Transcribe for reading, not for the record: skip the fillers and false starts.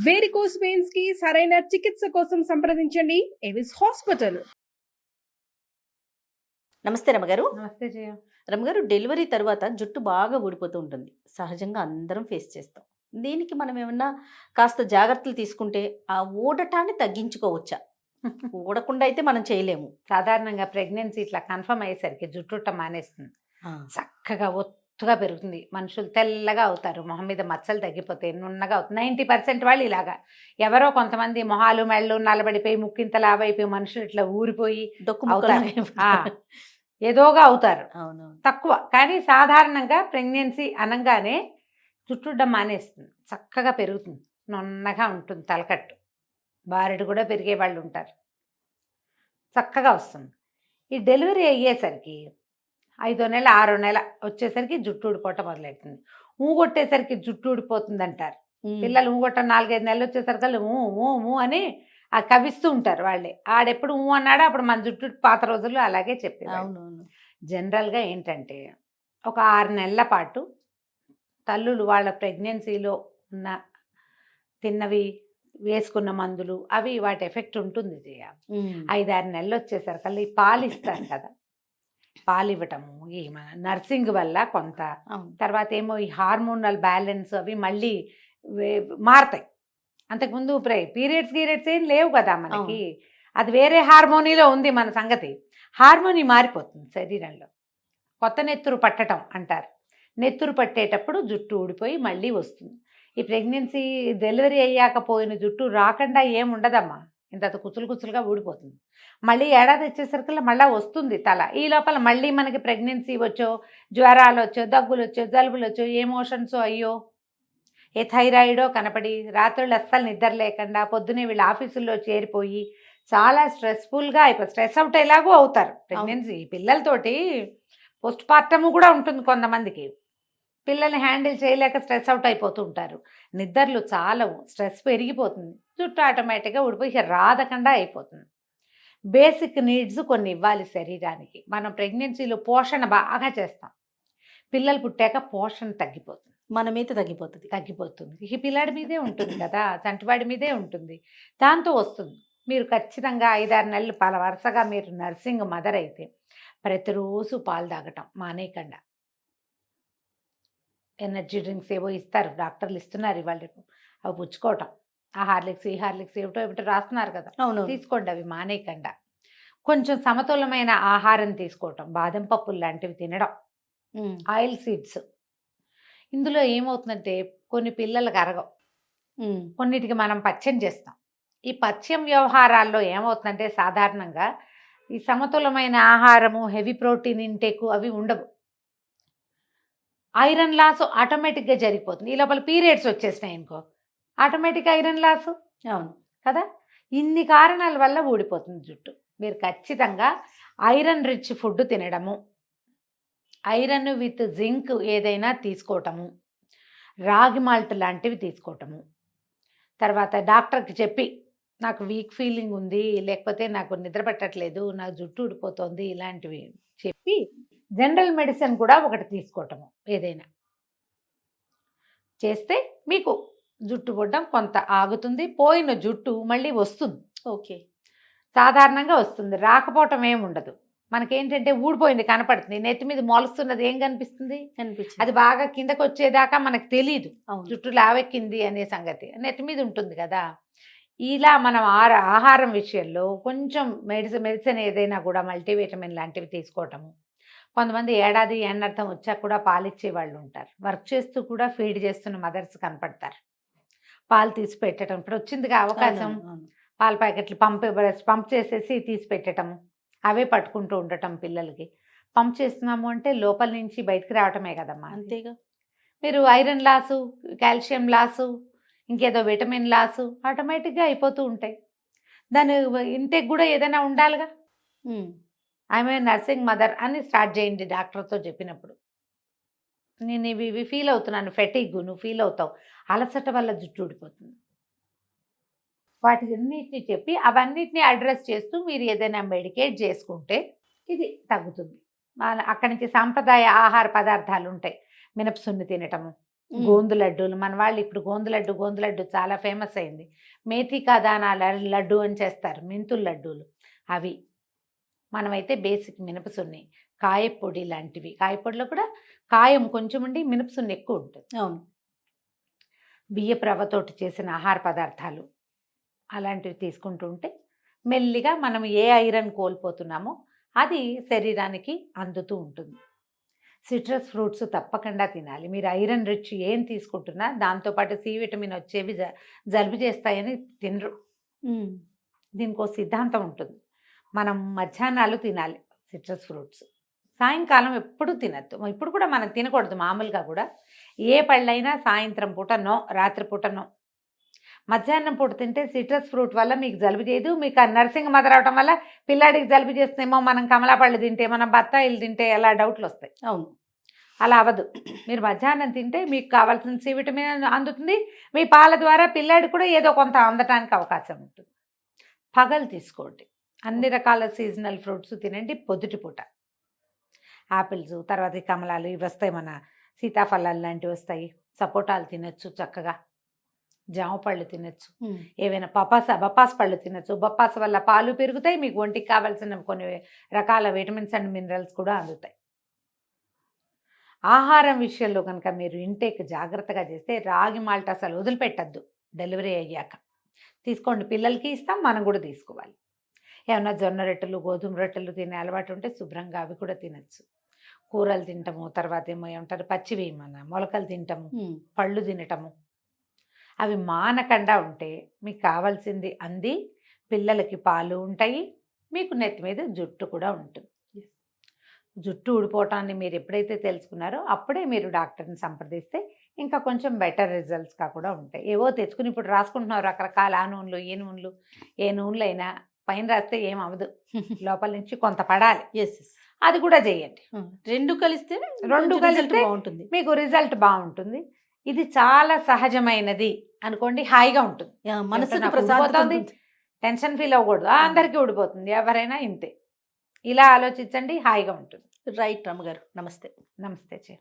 Varicose veins కి సరైన చికిత్స కోసం సంప్రదించండి ఎవిస్ హాస్పిటల్. నమస్తే రమగారు. నమస్తే జయ. రమగారు, డెలివరీ తర్వాత జుట్టు బాగా ఊడిపోతూ ఉంటుంది. సహజంగా అందరం ఫేస్ చేస్తాం. దీనికి మనం ఏమన్నా కాస్త జాగ్రత్తలు తీసుకుంటే ఆ ఊడటాన్ని తగ్గించుకోవచ్చా? ఊడకుండా అయితే మనం చేయలేము. సాధారణంగా ప్రెగ్నెన్సీ ఇట్లా కన్ఫర్మ్ అయ్యేసరికి జుట్టుట్ట మానేస్తుంది. చక్కగా ఒత్తుగా పెరుగుతుంది. మనుషులు తెల్లగా అవుతారు. మొహం మీద మచ్చలు తగ్గిపోతాయి. నున్నగా అవుతుంది. 90% వాళ్ళు ఇలాగా. ఎవరో కొంతమంది మొహాలు మెళ్ళు నల్లబడిపోయి ముక్కింత లావైపోయి మనుషులు ఇట్లా ఊరిపోయి ఏదోగా అవుతారు. అవును, తక్కువ. కానీ సాధారణంగా ప్రెగ్నెన్సీ అనగానే జుట్టుడ్డం మానేస్తుంది. చక్కగా పెరుగుతుంది. నున్నగా ఉంటుంది. తలకట్టు బారెడు కూడా పెరిగే వాళ్ళు ఉంటారు. చక్కగా వస్తుంది. ఈ డెలివరీ అయ్యేసరికి 5వ నెల 6వ నెల వచ్చేసరికి జుట్టు ఊడిపోవటం మొదలెడుతుంది. కొట్టేసరికి జుట్టు ఊడిపోతుంది అంటారు. పిల్లలు ఊగొట్టం 4-5 నెలలు వచ్చేసరికి ఊ అని ఆ కవిస్తూ ఉంటారు వాళ్ళే. ఆడెప్పుడు అన్నాడో అప్పుడు మన జుట్టు పాత రోజుల్లో అలాగే చెప్పేది. అవునవును. జనరల్గా ఏంటంటే ఒక 6 నెలల పాటు తల్లులు వాళ్ళ ప్రెగ్నెన్సీలో ఉన్న తిన్నవి వేసుకున్న మందులు అవి వాటి ఎఫెక్ట్ ఉంటుంది. 5-6 నెలలు వచ్చేసరికి ఈ పాలు ఇస్తారు కదా, పాలు ఇవ్వటము ఈ మన నర్సింగ్ వల్ల కొంత, తర్వాత ఏమో ఈ హార్మోనల్ బ్యాలెన్స్ అవి మళ్ళీ మారుతాయి. అంతకుముందు పీరియడ్స్ ఏం లేవు కదా మనకి. అది వేరే హార్మోనీలో ఉంది మన సంగతి. హార్మోనీ మారిపోతుంది శరీరంలో. కొత్త నెత్తురు పట్టడం అంటారు. నెత్తురు పట్టేటప్పుడు జుట్టు ఊడిపోయి మళ్ళీ వస్తుంది. ఈ ప్రెగ్నెన్సీ డెలివరీ అయ్యాక పోయిన జుట్టు రాకుండా ఏముండదమ్మా. ఇంత కుచులుగా ఊడిపోతుంది. మళ్ళీ ఏడాది వచ్చేసరికి మళ్ళీ వస్తుంది తల. ఈ లోపల మళ్ళీ మనకి ప్రెగ్నెన్సీ వచ్చో, జ్వరాలు వచ్చో, దగ్గులు వచ్చో, జలుబులు వచ్చో, ఏ మోషన్స్ అయ్యో, ఏ థైరాయిడో కనపడి రాత్రులు అస్సలు నిద్ర లేకుండా పొద్దునే వీళ్ళు ఆఫీసుల్లో చేరిపోయి చాలా స్ట్రెస్ఫుల్గా అయిపోయి స్ట్రెస్ అవుట్ ఎలాగో అవుతారు. ప్రెగ్నెన్సీ పిల్లలతోటి పోస్ట్ పార్టము కూడా ఉంటుంది. కొంతమందికి పిల్లల్ని హ్యాండిల్ చేయలేక స్ట్రెస్ అవుట్ అయిపోతూ ఉంటారు. నిద్రలు చాలవు, స్ట్రెస్ పెరిగిపోతుంది, జుట్టు ఆటోమేటిక్గా ఊడిపోయి రాదకుండా అయిపోతుంది. బేసిక్ నీడ్స్ కొన్ని ఇవ్వాలి శరీరానికి. మనం ప్రెగ్నెన్సీలో పోషణ బాగా చేస్తాం. పిల్లలు పుట్టాక పోషణ తగ్గిపోతుంది. మన మీద తగ్గిపోతుంది. ఈ పిల్లాడి మీదే ఉంటుంది కదా, చంటివాడి మీదే ఉంటుంది. దాంతో వస్తుంది. మీరు ఖచ్చితంగా 5-6 నెలలు వరుసగా మీరు నర్సింగ్ మదర్ అయితే ప్రతిరోజు పాలు తాగటం మానేయకుండా. ఎనర్జీ డ్రింక్స్ ఏవో ఇస్తారు, డాక్టర్లు ఇస్తున్నారు ఇవాళ రేపు, అవి పుచ్చుకోవటం. ఆ హార్లిక్స్ ఈ హార్లిక్స్ ఏమిటో రాస్తున్నారు కదా, తీసుకోండి. అవి మానేయకుండా కొంచెం సమతులమైన ఆహారం తీసుకోవటం. బాదం పప్పులు లాంటివి తినడం, ఆయిల్ సీడ్స్. ఇందులో ఏమవుతుందంటే కొన్ని పిల్లలకు అరగవు, కొన్నిటికి మనం పథ్యం చేస్తాం. ఈ పథ్యం వ్యవహారాల్లో ఏమవుతుందంటే సాధారణంగా ఈ సమతులమైన ఆహారము, హెవీ ప్రోటీన్ ఇంటేకు అవి ఉండవు. ఐరన్ లాస్ ఆటోమేటిక్గా జరిగిపోతుంది. ఈ లోపల పీరియడ్స్ వచ్చేసినాయి అనుకో, ఆటోమేటిక్ ఐరన్ లాస్. అవును కదా. ఇన్ని కారణాల వల్ల ఊడిపోతుంది జుట్టు. మీరు ఖచ్చితంగా ఐరన్ రిచ్ ఫుడ్ తినడము, ఐరన్ విత్ జింక్ ఏదైనా తీసుకోవటము, రాగి మాల్ట్ లాంటివి తీసుకోవటము, తర్వాత డాక్టర్కి చెప్పి నాకు వీక్ ఫీలింగ్ ఉంది, లేకపోతే నాకు నిద్ర పట్టట్లేదు, నాకు జుట్టు ఊడిపోతుంది, ఇలాంటివి చెప్పి జనరల్ మెడిసిన్ కూడా ఒకటి తీసుకోవటము ఏదైనా చేస్తే మీకు జుట్టు పుట్టడం కొంత ఆగుతుంది. పోయిన జుట్టు మళ్ళీ వస్తుంది. ఓకే, సాధారణంగా వస్తుంది. రాకపోవటం ఏముండదు. మనకేంటంటే ఊడిపోయింది కనపడుతుంది, నెత్తి మీద మొలుస్తున్నది ఏం కనిపిస్తుంది, అది బాగా కిందకు వచ్చేదాకా మనకు తెలియదు జుట్టు లావెక్కింది అనే సంగతి. నెత్తి మీద ఉంటుంది కదా. ఇలా మనం ఆహారం విషయంలో కొంచెం మెడిసిన్ ఏదైనా కూడా మల్టీవిటమిన్ లాంటివి తీసుకోవటము. కొంతమంది ఏడాది ఎన్నర్థం వచ్చాక కూడా పాలిచ్చే వాళ్ళు ఉంటారు. వర్క్ చేస్తూ కూడా ఫీడ్ చేస్తున్న మదర్స్ కనపడతారు. పాలు తీసి పెట్టడం. ఇప్పుడు వచ్చిందిగా అవకాశం, పాల ప్యాకెట్లు పంప్ చేసేసి తీసి పెట్టడము, అవే పట్టుకుంటూ ఉండటం. పిల్లలకి పంప్ చేస్తున్నాము అంటే లోపల నుంచి బయటకు రావటమే కదమ్మా. అంతేగా. మీరు ఐరన్ లాసు, కాల్షియం లాసు, ఇంకేదో విటమిన్ లాసు ఆటోమేటిక్గా అయిపోతూ ఉంటాయి. దాని ఇంటేక్ కూడా ఏదైనా ఉండాలిగా. ఆమె నర్సింగ్ మదర్ అని స్టార్ట్ చేయండి డాక్టర్తో చెప్పినప్పుడు. నేను ఇవి ఫీల్ అవుతున్నాను, ఫెటిగ్, నువ్వు ఫీల్ అవుతావు, అలసట వల్ల జుట్టు ఊడిపోతుంది. వాటిన్నిటిని చెప్పి అవన్నిటిని అడ్రస్ చేస్తూ మీరు ఏదైనా మెడికేట్ చేసుకుంటే ఇది తగ్గుతుంది. అక్కడి నుంచి సాంప్రదాయ ఆహార పదార్థాలు ఉంటాయి. మినపసున్ను తినటము, గోందు లడ్డూలు, మన వాళ్ళు ఇప్పుడు గోందు లడ్డు చాలా ఫేమస్ అయింది. మేథికా దానాల లడ్డు అని చేస్తారు, మెంతుల లడ్డూలు అవి. మనమైతే బేసిక్ మినపసున్ని, కాయపొడి లాంటివి, కాయపొడిలో కూడా కాయం కొంచెం ఉండి మినపసున్ని ఎక్కువ ఉంటుంది. అవును. బియ్యపు రవ్వతోటి చేసిన ఆహార పదార్థాలు అలాంటివి తీసుకుంటూ ఉంటే మెల్లిగా మనం ఏ ఐరన్ కోల్పోతున్నామో అది శరీరానికి అందుతూ ఉంటుంది. సిట్రస్ ఫ్రూట్స్ తప్పకుండా తినాలి. మీరు ఐరన్ రిచ్ ఏం తీసుకుంటున్నా దాంతోపాటు సి విటమిన్ వచ్చేవి జలుబు చేస్తాయని తినరు. దీనికి సిద్ధాంతం ఉంటుంది. మనం మధ్యాహ్నాలు తినాలి సిట్రస్ ఫ్రూట్స్, సాయంకాలం ఎప్పుడు తినద్దు. ఇప్పుడు కూడా మనం తినకూడదు. మామూలుగా కూడా ఏ పళ్ళైనా సాయంత్రం పూటనో రాత్రిపూటనో. మధ్యాహ్నం పూట తింటే సిట్రస్ ఫ్రూట్ వల్ల మీకు జలుబు చేయదు. మీకు ఆ నర్సింగ్ మదర్ అవటం వల్ల పిల్లాడికి జలుబు చేస్తుందేమో, మనం కమలా పళ్ళు తింటే, మనం బత్తాయిలు తింటే ఎలా డౌట్లు వస్తాయి. అవును, అలా అవ్వదు. మీరు మధ్యాహ్నం తింటే మీకు కావాల్సిన సి విటమిన్ అందుతుంది. మీ పాల ద్వారా పిల్లాడికి కూడా ఏదో కొంత అందటానికి అవకాశం ఉంటుంది. పగలు తీసుకోండి. అన్ని రకాల సీజనల్ ఫ్రూట్స్ తినండి పొద్దుటి పూట. ఆపిల్స్, తర్వాత ఈ కమలాలు ఇవి వస్తాయి, మన సీతాఫలాలు లాంటివి వస్తాయి. సపోటాలు తినచ్చు చక్కగా, జామ పళ్ళు తినచ్చు, ఏవైనా బొప్పాస్ పళ్ళు తినచ్చు. బొప్పాస్ వల్ల పాలు పెరుగుతాయి, మీకు ఒంటికి కావాల్సిన కొన్ని రకాల విటమిన్స్ అండ్ మినరల్స్ కూడా అందుతాయి. ఆహారం విషయంలో కనుక మీరు ఇంటేక్ జాగ్రత్తగా చేస్తే రాగి మాల్ట్ అసలు వదిలిపెట్టద్దు. డెలివరీ అయ్యాక తీసుకోండి, పిల్లలకి ఇస్తాం, మనం కూడా తీసుకోవాలి. ఏమన్నా జొన్న రొట్టెలు, గోధుమ రొట్టెలు తినే అలవాటు ఉంటే శుభ్రంగా అవి కూడా తినచ్చు. కూరలు తింటాము, తర్వాత ఏమంటారు పచ్చివి మన మొలకలు తింటాము, పళ్ళు తినటము, అవి మానకుండా ఉంటే మీకు కావాల్సింది అంది. పిల్లలకి పాలు ఉంటాయి, మీకు నెత్తి మీద జుట్టు కూడా ఉంటుంది. జుట్టు ఊడిపోవటాన్ని మీరు ఎప్పుడైతే తెలుసుకున్నారో అప్పుడే మీరు డాక్టర్ని సంప్రదిస్తే ఇంకా కొంచెం బెటర్ రిజల్ట్స్గా కూడా ఉంటాయి. ఏవో తెచ్చుకుని ఇప్పుడు రాసుకుంటున్నారు రకరకాల ఆ నూనెలు, ఏ నూనెలు అయినా పైన రాస్తే ఏం అవ్వదు, లోపల నుంచి కొంత పడాలి. ఎస్, అది కూడా చేయండి. రెండు కలిస్తే బాగుంటుంది, మీకు రిజల్ట్ బాగుంటుంది. ఇది చాలా సహజమైనది అనుకోండి, హాయిగా ఉంటుంది. మనసుకు ప్రశాంతత, టెన్షన్ ఫీల్ అవ్వకూడదు. అందరికీ ఊడిపోతుంది, ఎవరైనా ఇంతే. ఇలా ఆలోచించండి, హాయిగా ఉంటుంది. రైట్ రమ్మగారు, నమస్తే. నమస్తే చే.